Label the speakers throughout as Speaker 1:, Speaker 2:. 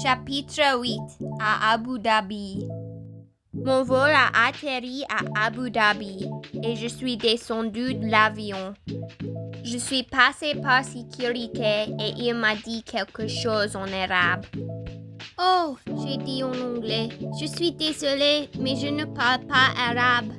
Speaker 1: Chapitre 8 à Abu Dhabi. Mon vol a atterri à Abu Dhabi et je suis descendu de l'avion. Je suis passé par sécurité et il m'a dit quelque chose en arabe. Oh, j'ai dit en anglais. Je suis désolée, mais je ne parle pas arabe.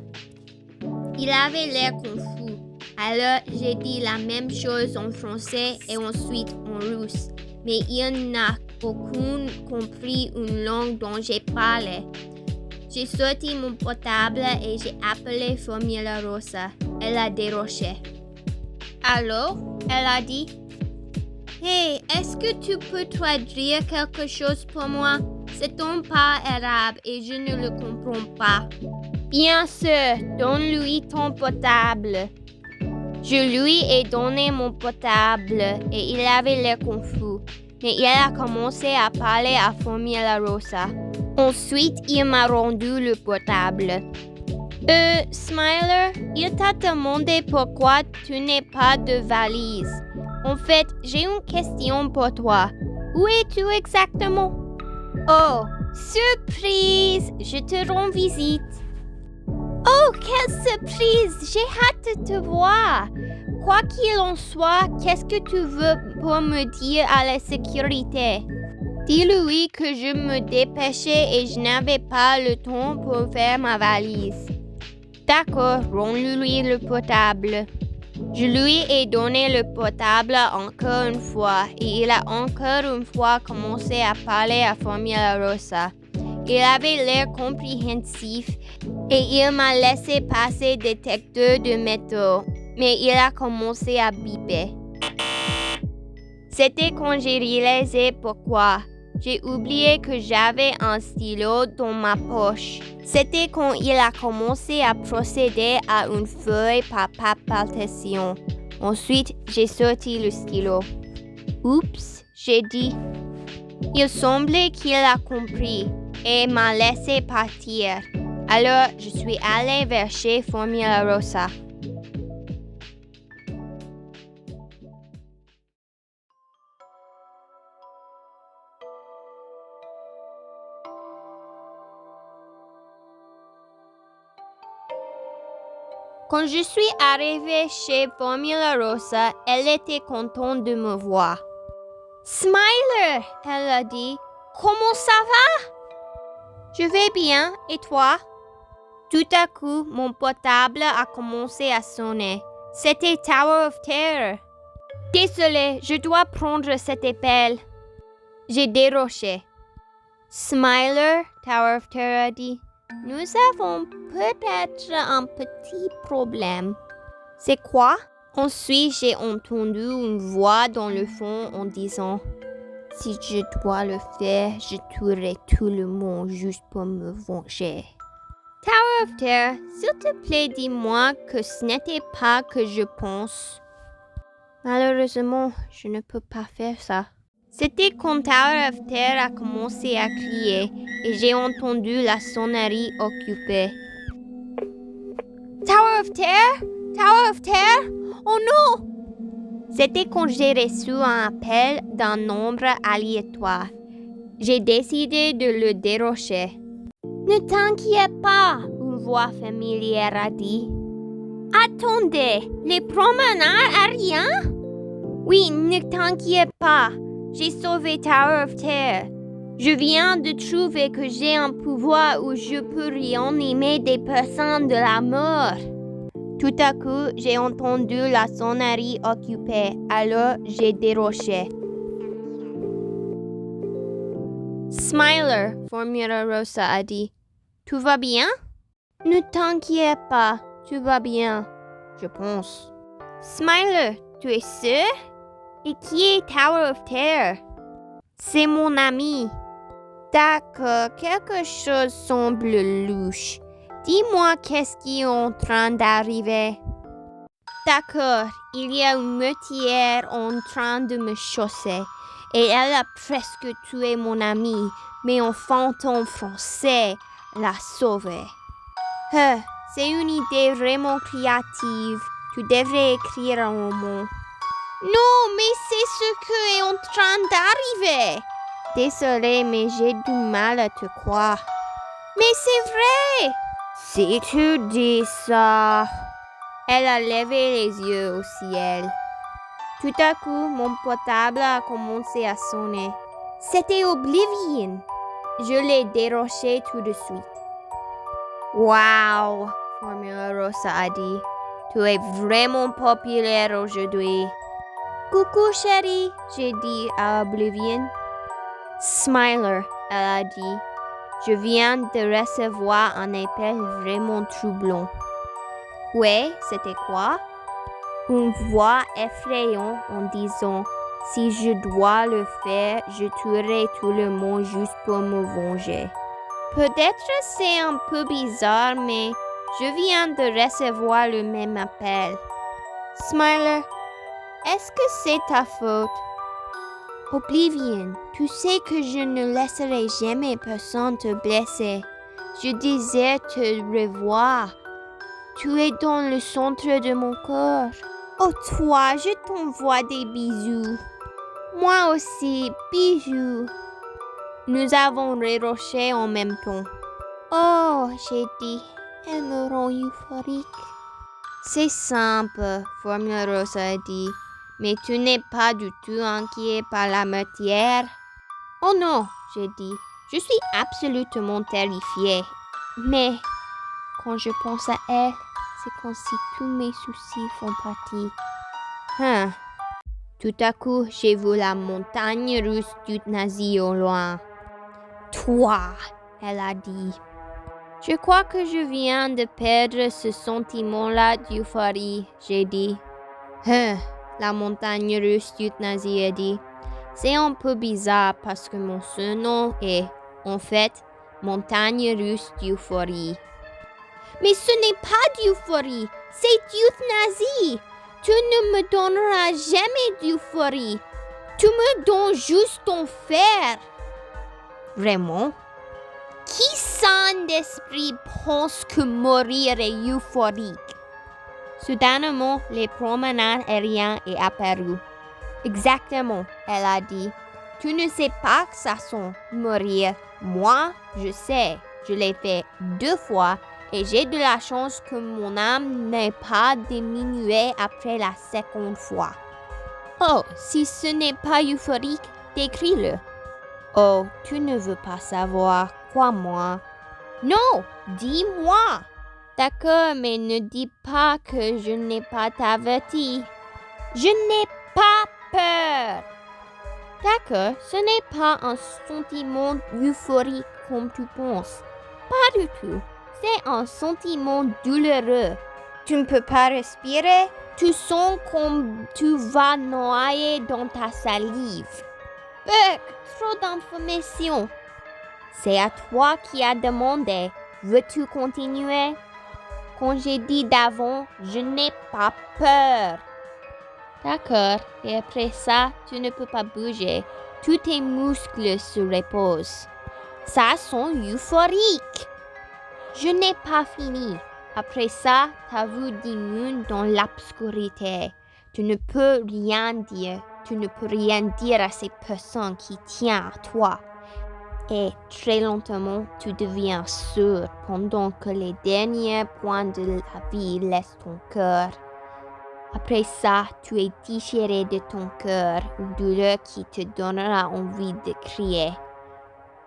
Speaker 1: Il avait l'air confus. Alors, j'ai dit la même chose en français et ensuite en russe. Mais il n'a aucun compris une langue dont j'ai parlé. J'ai sorti mon portable et j'ai appelé Formula Rosa. Elle a déroché. Allô? Elle a dit. Hey, est-ce que tu peux traduire quelque chose pour moi? C'est en pas arabe et je ne le comprends pas. Bien sûr, donne-lui ton portable. Je lui ai donné mon portable et il avait l'air confus. Mais il a commencé à parler à Formula Rosa. Ensuite, il m'a rendu le portable. Smiler, il t'a demandé pourquoi tu n'as pas de valise. En fait, j'ai une question pour toi. Où es-tu exactement? Oh, surprise! Je te rends visite. Oh, quelle surprise! J'ai hâte de te voir. Quoi qu'il en soit, qu'est-ce que tu veux pour me dire à la sécurité? Dis-lui que je me dépêchais et je n'avais pas le temps pour faire ma valise. D'accord, rends-lui le portable. Je lui ai donné le portable encore une fois et il a encore une fois commencé à parler à Formula Rosa. Il avait l'air compréhensif et il m'a laissé passer détecteur de métaux, mais il a commencé à biper. C'était quand j'ai réalisé pourquoi. J'ai oublié que j'avais un stylo dans ma poche. C'était quand il a commencé à procéder à une feuille par palpation. Ensuite, j'ai sorti le stylo. Oups, j'ai dit. Il semblait qu'il a compris et m'a laissé partir. Alors, je suis allée vers chez Formula Rosa. Quand je suis arrivée chez Formula Rosa, elle était contente de me voir. Smiler, elle a dit. Comment ça va? Je vais bien, et toi? Tout à coup, mon portable a commencé à sonner. C'était Tower of Terror. Désolée, je dois prendre cet appel. J'ai déroché. Smiler, Tower of Terror a dit. Nous avons peut-être un petit problème. C'est quoi? Ensuite, j'ai entendu une voix dans le fond en disant « Si je dois le faire, je tuerai tout le monde juste pour me venger. » Tower of Terror, s'il te plaît, dis-moi que ce n'était pas que je pense. Malheureusement, je ne peux pas faire ça. C'était quand Tower of Terror a commencé à crier et j'ai entendu la sonnerie occupée. Tower of Terror? Tower of Terror? Oh non! C'était quand j'ai reçu un appel d'un nombre aléatoire. J'ai décidé de le dérocher. Ne t'inquiète pas, une voix familière a dit. Attendez, les promeneurs aériens? Oui, ne t'inquiète pas. J'ai sauvé Tower of Terror. Je viens de trouver que j'ai un pouvoir où je peux réanimer des personnes de la mort. Tout à coup, j'ai entendu la sonnerie occupée, alors j'ai déroché. Smiler, Formula Rosa a dit. Tout va bien? Ne t'inquiète pas, tout va bien, je pense. Smiler, tu es sûr? Et qui est Tower of Terror? C'est mon ami. D'accord, quelque chose semble louche. Dis-moi qu'est-ce qui est en train d'arriver. D'accord, il y a une meurtrière en train de me chasser et elle a presque tué mon ami, mais un fantôme français l'a sauvé. C'est une idée vraiment créative. Tu devrais écrire un roman. Non, mais c'est ce qui est en train d'arriver. Désolée, mais j'ai du mal à te croire. Mais c'est vrai! Si tu dis ça... Elle a levé les yeux au ciel. Tout à coup, mon portable a commencé à sonner. C'était Oblivion. Je l'ai déroché tout de suite. Wow, Formula Rosa a dit. Tu es vraiment populaire aujourd'hui. Coucou chérie, j'ai dit à Oblivion. Smiler, elle a dit. Je viens de recevoir un appel vraiment troublant. Ouais, c'était quoi? Une voix effrayante en disant « Si je dois le faire, je tuerai tout le monde juste pour me venger. » Peut-être c'est un peu bizarre, mais je viens de recevoir le même appel. Smiler, est-ce que c'est ta faute? Oblivion, tu sais que je ne laisserai jamais personne te blesser. Je désire te revoir. Tu es dans le centre de mon cœur. Oh toi, je t'envoie des bisous. Moi aussi, bisous. Nous avons reroché en même temps. Oh, j'ai dit, elle me rend euphorique. C'est simple, Formula Rosa a dit, mais tu n'es pas du tout inquiet par la matière. Oh non, j'ai dit, je suis absolument terrifiée. Mais quand je pense à elle, c'est comme si tous mes soucis font partie. Tout à coup, j'ai vu la montagne russe d'euthanasie au loin. Toi, elle a dit. Je crois que je viens de perdre ce sentiment-là d'euphorie, j'ai dit. La montagne russe d'euthanasie a dit. C'est un peu bizarre parce que mon surnom est, en fait, montagne russe d'euphorie. Mais ce n'est pas d'euphorie, c'est d'euthanasie. Tu ne me donneras jamais d'euphorie. Tu me donnes juste ton fer. Vraiment? Qui sain d'esprit pense que mourir est euphorique? Soudainement, les promenades aériennes est apparu. Exactement, elle a dit. Tu ne sais pas que ça sent mourir. Moi, je sais. Je l'ai fait 2 fois. Et j'ai de la chance que mon âme n'ait pas diminué après la 2e fois. Oh, si ce n'est pas euphorique, décris-le. Oh, tu ne veux pas savoir, crois-moi. Non, dis-moi. D'accord, mais ne dis pas que je n'ai pas t'averti. Je n'ai pas peur. D'accord, ce n'est pas un sentiment euphorique comme tu penses. Pas du tout. C'est un sentiment douloureux. Tu ne peux pas respirer. Tu sens comme tu vas noyer dans ta salive. Trop d'informations. C'est à toi qui as demandé. Veux-tu continuer? Quand j'ai dit d'avant, je n'ai pas peur. D'accord. Et après ça, tu ne peux pas bouger. Tous tes muscles se reposent. Ça sent euphorique. Je n'ai pas fini. Après ça, ta vue diminue dans l'obscurité. Tu ne peux rien dire. Tu ne peux rien dire à ces personnes qui tiennent à toi. Et très lentement, tu deviens sourd pendant que les derniers points de la vie laissent ton cœur. Après ça, tu es déchiré de ton cœur, une douleur qui te donnera envie de crier.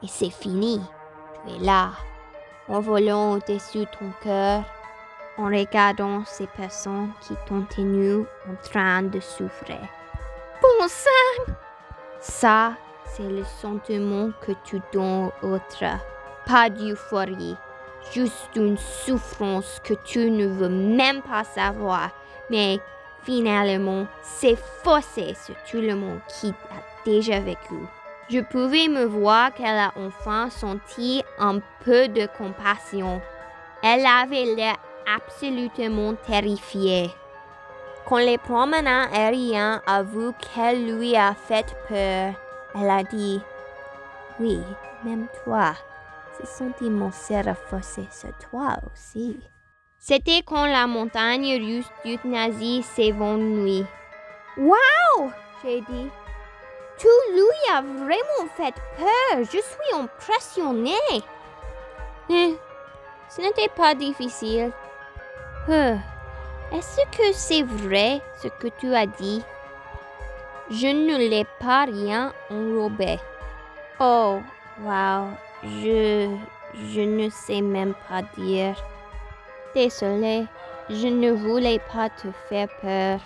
Speaker 1: Et c'est fini. Tu es là. En volant au-dessus de ton cœur, en regardant ces personnes qui continuent en train de souffrir. Bon sang! Ça, c'est le sentiment que tu donnes aux autres. Pas d'euphorie, juste une souffrance que tu ne veux même pas savoir. Mais finalement, c'est forcé sur tout le monde qui a déjà vécu. Je pouvais me voir qu'elle a enfin senti un peu de compassion. Elle avait l'air absolument terrifiée. Quand les promeneurs aériens a vu qu'elle lui a fait peur, elle a dit « Oui, même toi, ces sentiments se renforcent sur toi aussi. » C'était quand la montagne russe d'euthanasie s'évanouit. « Wow! » j'ai dit. Tout lui a vraiment fait peur. Je suis impressionnée. Ce n'était pas difficile. Est-ce que c'est vrai ce que tu as dit? Je ne l'ai pas rien enrobé. Oh, wow. Je ne sais même pas dire. Désolée, je ne voulais pas te faire peur.